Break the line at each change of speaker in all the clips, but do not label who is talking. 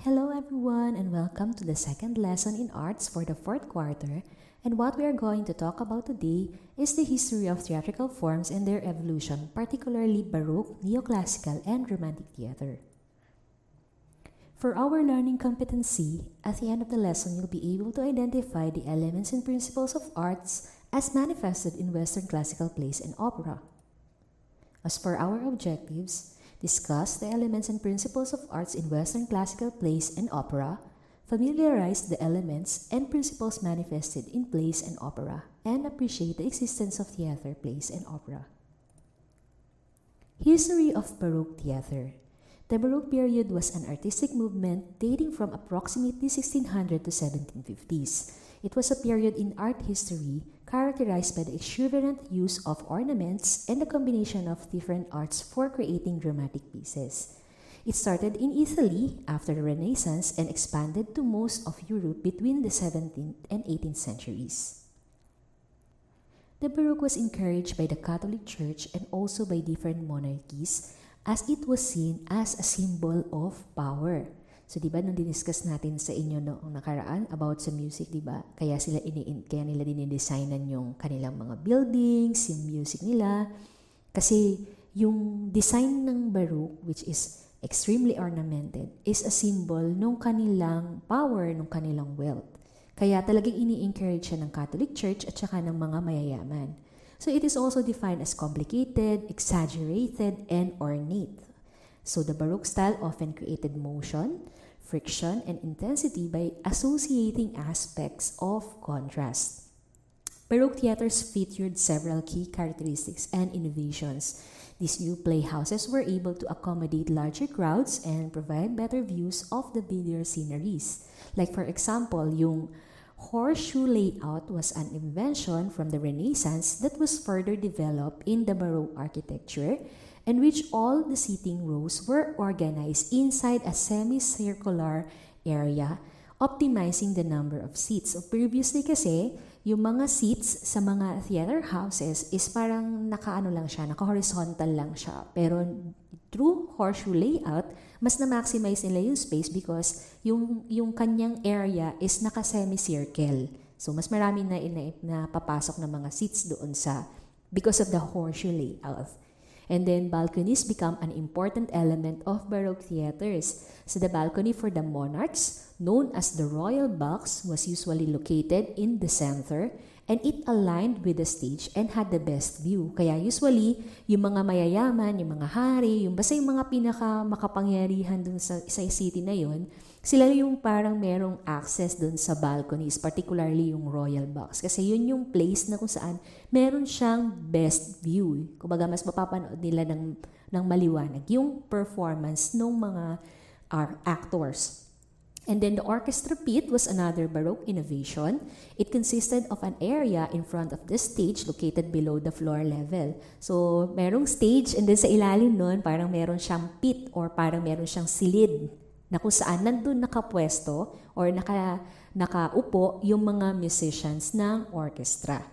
Hello everyone and welcome to the second lesson in arts for the fourth quarter, and what we are going to talk about today is the history of theatrical forms and their evolution, particularly Baroque, Neoclassical, and Romantic theater. For our learning competency, at the end of the lesson you'll be able to identify the elements and principles of arts as manifested in Western classical plays and opera. As for our objectives, discuss the elements and principles of arts in Western classical plays and opera, familiarize the elements and principles manifested in plays and opera, and appreciate the existence of theater, plays, and opera. History of Baroque theater. The Baroque period was an artistic movement dating from approximately 1600 to 1750s. It was a period in art history characterized by the exuberant use of ornaments and the combination of different arts for creating dramatic pieces. It started in Italy after the Renaissance and expanded to most of Europe between the 17th and 18th centuries. The Baroque was encouraged by the Catholic Church and also by different monarchies as it was seen as a symbol of power. So, diba, nung diniscuss natin sa inyo noong nakaraan about sa music, diba? Kaya nila dinidesignan yung kanilang mga buildings, yung music nila. Kasi yung design ng Baroque, which is extremely ornamented, is a symbol ng kanilang power, ng kanilang wealth. Kaya talagang ini-encourage siya ng Catholic Church at saka ng mga mayayaman. So, it is also defined as complicated, exaggerated, and ornate. So, the Baroque style often created motion, friction, and intensity by associating aspects of contrast. Baroque theaters featured several key characteristics and innovations. These new playhouses were able to accommodate larger crowds and provide better views of the video sceneries. Like for example, yung horseshoe layout was an invention from the Renaissance that was further developed in the Baroque architecture, in which all the seating rows were organized inside a semicircular area, optimizing the number of seats. So previously kasi, yung mga seats sa mga theater houses is parang naka-horizontal lang siya. Pero through horseshoe layout, mas na-maximize nila yung space because yung kanyang area is naka-semicircle. So mas marami na papasok na mga seats doon because of the horseshoe layout. And then balconies become an important element of Baroque theaters. So the balcony for the monarchs, known as the royal box, was usually located in the center, and it aligned with the stage and had the best view. Kaya usually, yung mga mayayaman, yung mga hari, basta yung mga pinaka-makapangyarihan dun sa city na yun, sila yung parang merong access dun sa balconies, particularly yung royal box. Kasi yun yung place na kung saan meron siyang best view. Kumbaga, mas mapapanood nila ng maliwanag yung performance ng mga actors. And then the orchestra pit was another Baroque innovation. It consisted of an area in front of the stage located below the floor level. So, merong stage and then sa ilalim nun, parang meron siyang pit or parang meron siyang silid na kung saan nandun nakapwesto or nakaupo yung mga musicians ng orchestra.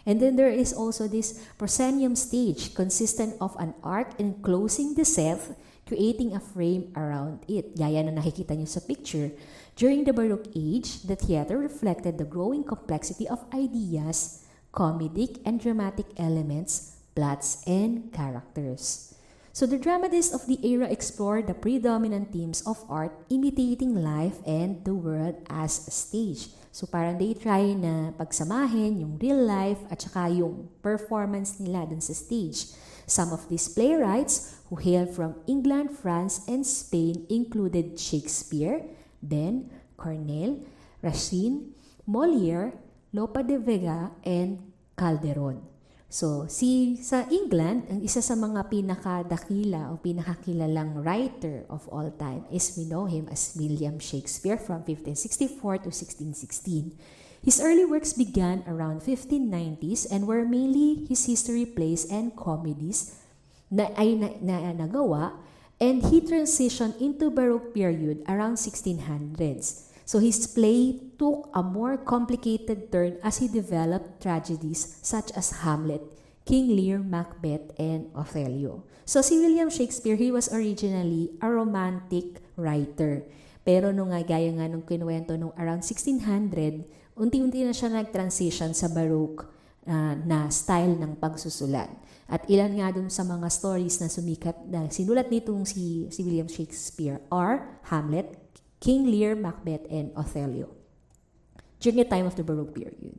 And then there is also this proscenium stage consistent of an arc enclosing the set, creating a frame around it. Gaya na nakikita niyo sa picture. During the Baroque age, the theater reflected the growing complexity of ideas, comedic and dramatic elements, plots, and characters. So the dramatists of the era explored the predominant themes of art, imitating life and the world as a stage. So parang they try na pagsamahin yung real life at saka yung performance nila dun sa stage. Some of these playwrights who hailed from England, France, and Spain included Shakespeare, then Corneille, Racine, Molière, Lope de Vega, and Calderon. So, sa England, ang isa sa mga pinakadakila o pinakakilalang writer of all time is we know him as William Shakespeare from 1564 to 1616. His early works began around 1590s and were mainly his history plays and comedies na nagawa, and he transitioned into Baroque period around 1600s. So his play took a more complicated turn as he developed tragedies such as Hamlet, King Lear, Macbeth, and Othello. So si William Shakespeare, he was originally a romantic writer. Pero gaya nga nung kinuwento nung around 1600, unti-unti na siya nag-transition sa Baroque na style ng pagsusulat. At ilan nga dun sa mga stories na sumikat na sinulat nitong si William Shakespeare are Hamlet, King Lear, Macbeth, and Othello during the time of the Baroque period.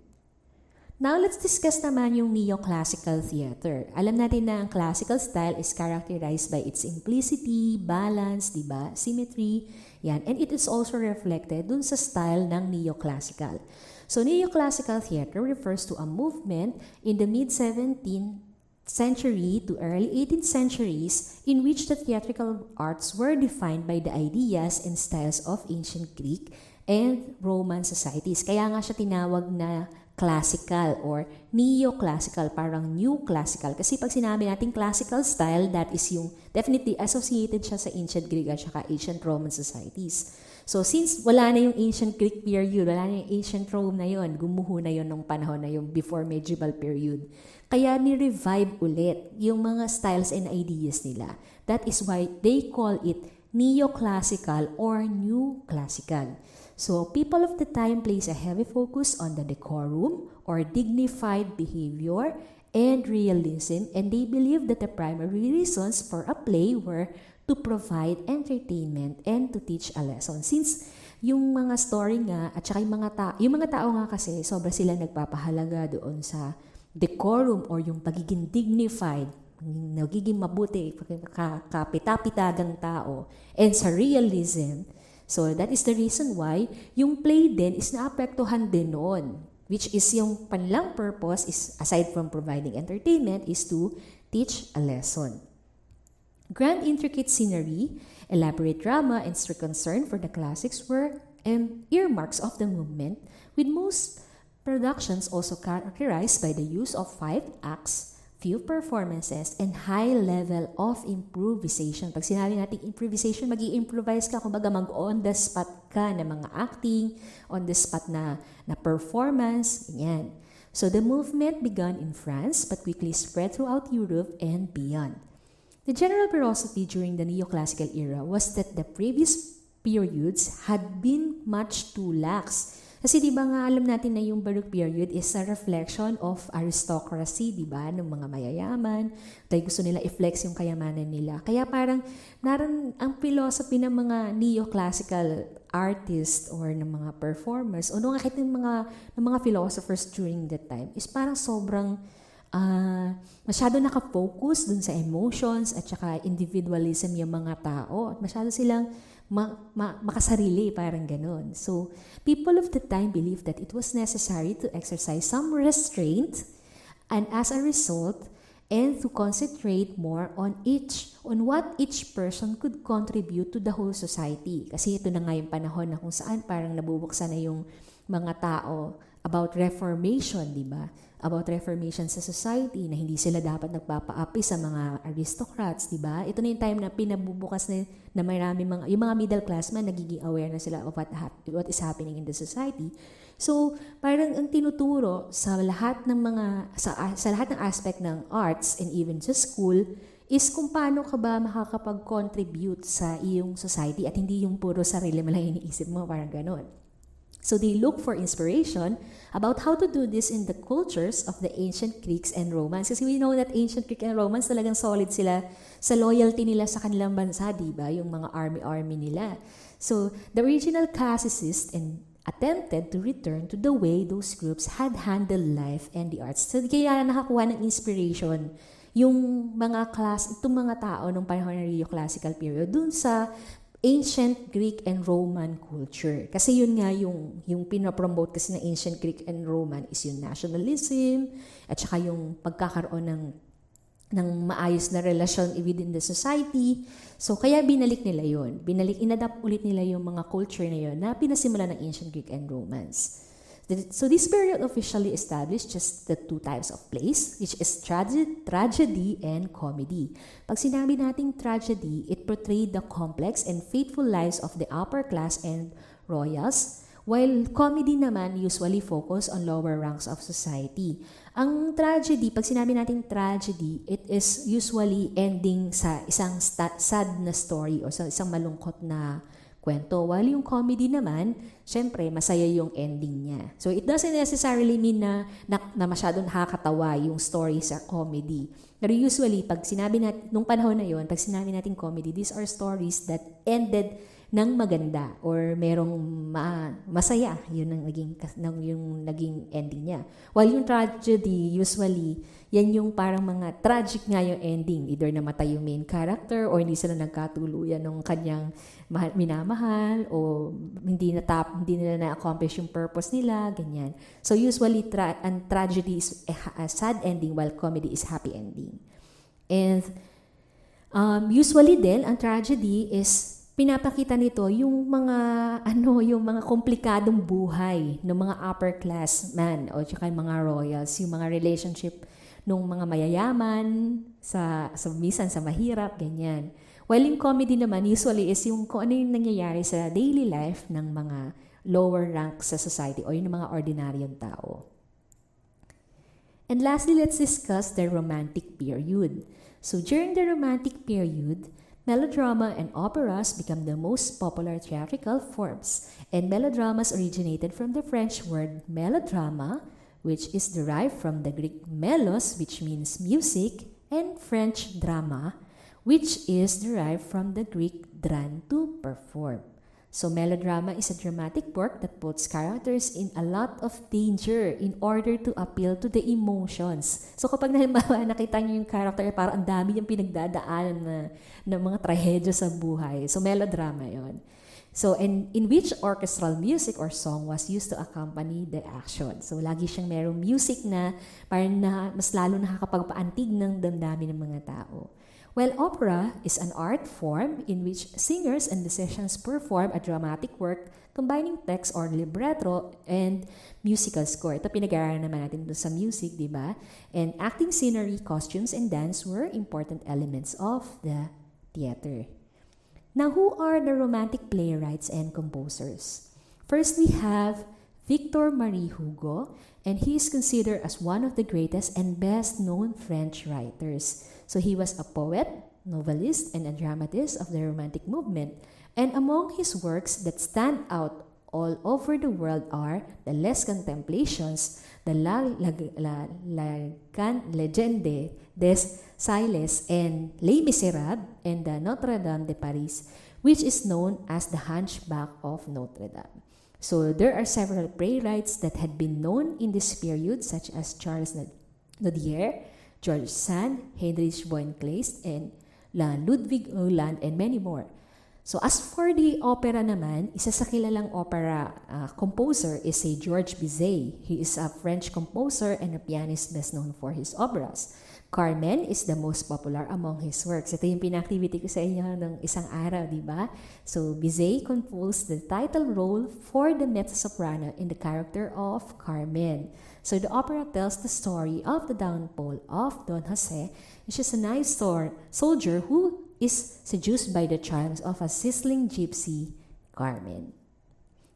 Now, let's discuss naman yung Neoclassical Theatre. Alam natin na ang classical style is characterized by its simplicity, balance, diba? Symmetry, yan. And it is also reflected dun sa style ng Neoclassical. So, Neoclassical Theatre refers to a movement in the mid-17th century to early 18th centuries in which the theatrical arts were defined by the ideas and styles of ancient Greek and Roman societies. Kaya nga siya tinawag na classical or neoclassical, parang new classical. Kasi pag sinabi natin classical style, that is yung definitely associated siya sa ancient Greek at saka ancient Roman societies. So since wala na yung ancient Greek period, wala na yung ancient Rome na yon, gumuho na yon nung panahon na yung before medieval period. Kaya ni-revive ulit yung mga styles and ideas nila. That is why they call it neoclassical or new classical. So, people of the time place a heavy focus on the decorum or dignified behavior and realism, and they believe that the primary reasons for a play were to provide entertainment and to teach a lesson. Since yung mga story nga at saka yung mga tao nga kasi sobra sila nagpapahalaga doon sa decorum or yung pagiging dignified, nagiging mabuti, kapita-pitagang tao, and sa realism. So that is the reason why yung play din is naapektuhan din noon, which is yung kanilang purpose is, aside from providing entertainment, is to teach a lesson. Grand intricate scenery, elaborate drama, and strict concern for the classics were earmarks of the movement, with most productions also characterized by the use of 5 acts, few performances, and high level of improvisation. Pag sinabi natin improvisation, mag-i-improvise ka, kumbaga mag-on-the-spot ka na mga acting, on-the-spot na performance, ganyan. So the movement began in France but quickly spread throughout Europe and beyond. The general philosophy during the Neoclassical era was that the previous periods had been much too lax. Kasi di ba nga alam natin na yung Baroque period is a reflection of aristocracy, di ba, ng mga mayayaman. Dahil gusto nila i-flex yung kayamanan nila. Kaya parang ang philosophy ng mga neoclassical artists or ng mga performers o kahit ng mga philosophers during that time is parang sobrang masyado nakafocus dun sa emotions at saka individualism yung mga tao. At masyado silang makasarili, parang ganun. So, people of the time believed that it was necessary to exercise some restraint and as a result, and to concentrate more on what each person could contribute to the whole society. Kasi ito na nga yung panahon na kung saan parang nabubuksan na yung mga tao about reformation, di ba? About reformation sa society na hindi sila dapat nagpapaapi sa mga aristocrats, di ba? Ito na yung time na pinabubukas na marami yung mga middle class man nagiging aware na sila of what is happening in the society. So, parang ang tinuturo sa lahat ng sa lahat ng aspect ng arts and even sa school is kung paano ka ba makakapag-contribute sa iyong society at hindi yung puro sarili mo lang iniisip mo, parang ganon. So they look for inspiration about how to do this in the cultures of the ancient Greeks and Romans. Kasi we know that ancient Greek and Romans talagang solid sila sa loyalty nila sa kanilang bansa, diba? Yung mga army nila. So the original classicists attempted to return to the way those groups had handled life and the arts. So kaya nakakuha ng inspiration yung itong mga tao nung panahon ng Neoclassical period dun sa ancient Greek and Roman culture. Kasi yun nga yung pinapromote kasi ng ancient Greek and Roman is yung nationalism at saka yung pagkakaroon ng maayos na relasyon within the society. So kaya binalik nila yun. Inadapt ulit nila yung mga culture na yun na pinasimula ng ancient Greek and Romans. So this period officially established just the 2 types of plays, which is tragedy and comedy. Pag sinabi nating tragedy, it portrayed the complex and faithful lives of the upper class and royals, while comedy naman usually focus on lower ranks of society. Ang tragedy, pag sinabi nating tragedy, it is usually ending sa isang sad na story o sa isang malungkot na kwento. While yung comedy naman, syempre, masaya yung ending niya. So, it doesn't necessarily mean na masyadong nakakatawa yung story sa comedy. Pero usually, pag sinabi natin, nung panahon na yon, pag sinabi natin comedy, these are stories that ended ng maganda or merong masaya, yun ang naging ending niya. While yung tragedy, usually, yan yung parang mga tragic nga yung ending. Either namatay yung main character or hindi sila nagkatuluyan ng kanyang minamahal o hindi nila na-accomplish yung purpose nila, ganyan. So usually, ang tragedy is a sad ending while comedy is happy ending. And usually din, ang tragedy is pinapakita nito yung mga komplikadong buhay ng mga upper class man o tsaka yung mga royals, yung mga relationship ng mga mayayaman minsan sa mahirap, ganyan. While yung comedy naman usually is yung kung ano yung nangyayari sa daily life ng mga lower rank sa society o yung mga ordinaryong tao. And lastly, let's discuss the Romantic period. So during the Romantic period, melodrama and operas become the most popular theatrical forms, and melodramas originated from the French word melodrama, which is derived from the Greek melos, which means music, and French drama, which is derived from the Greek dran, to perform. So melodrama is a dramatic work that puts characters in a lot of danger in order to appeal to the emotions. So kapag nakita niyo yung character, parang ang dami niyang pinagdadaanan na mga trahedya sa buhay. So melodrama yon. So in which orchestral music or song was used to accompany the action. So lagi siyang merong music na parang mas lalo nakakapagpaantig ng damdamin ng mga tao. While opera is an art form in which singers and musicians perform a dramatic work combining text or libretto and musical score. Ito pinag-aaralan naman natin doon sa music, di ba? And acting, scenery, costumes, and dance were important elements of the theater. Now, who are the Romantic playwrights and composers? First, we have Victor Marie Hugo, and he is considered as one of the greatest and best-known French writers. So he was a poet, novelist, and a dramatist of the Romantic movement. And among his works that stand out all over the world are the Les Contemplations, the La Legende des Siles, and Les Miserables, and the Notre Dame de Paris, which is known as the Hunchback of Notre Dame. So there are several playwrights that had been known in this period, such as Charles Nodier, George Sand, Heinrich von Kleist, and Ludwig Uhland, and many more. So as for the opera naman, isa sa kilalang opera composer is si Georges Bizet. He is a French composer and a pianist best known for his operas. Carmen is the most popular among his works. Ito yung pinactivity ko sa inyo ng isang araw, di ba? So Bizet composed the title role for the mezzo-soprano in the character of Carmen. So the opera tells the story of the downfall of Don Jose, which is a nice soldier who is seduced by the charms of a sizzling gypsy, Carmen.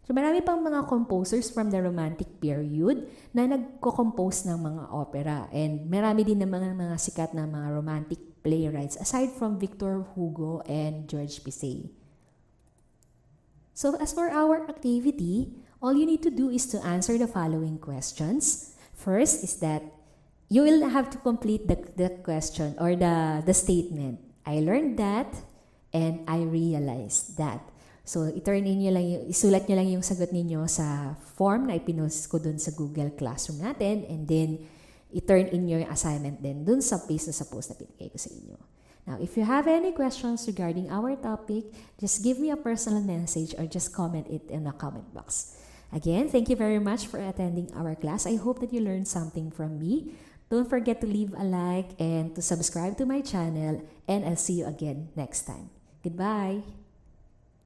So marami pang mga composers from the Romantic period na nagko-compose ng mga opera. And marami din naman mga sikat na mga Romantic playwrights aside from Victor Hugo and Georges Bizet. So as for our activity, all you need to do is to answer the following questions. First is that you will have to complete the question or the statement. I learned that and I realized that. So, isulat nyo lang yung sagot ninyo sa form na ipinost ko dun sa Google Classroom natin, and then i-turn in yung assignment din dun sa page na sa post na pinigay ko sa inyo. Now, if you have any questions regarding our topic, just give me a personal message or just comment it in the comment box. Again, thank you very much for attending our class. I hope that you learned something from me. Don't forget to leave a like and to subscribe to my channel, and I'll see you again next time. Goodbye!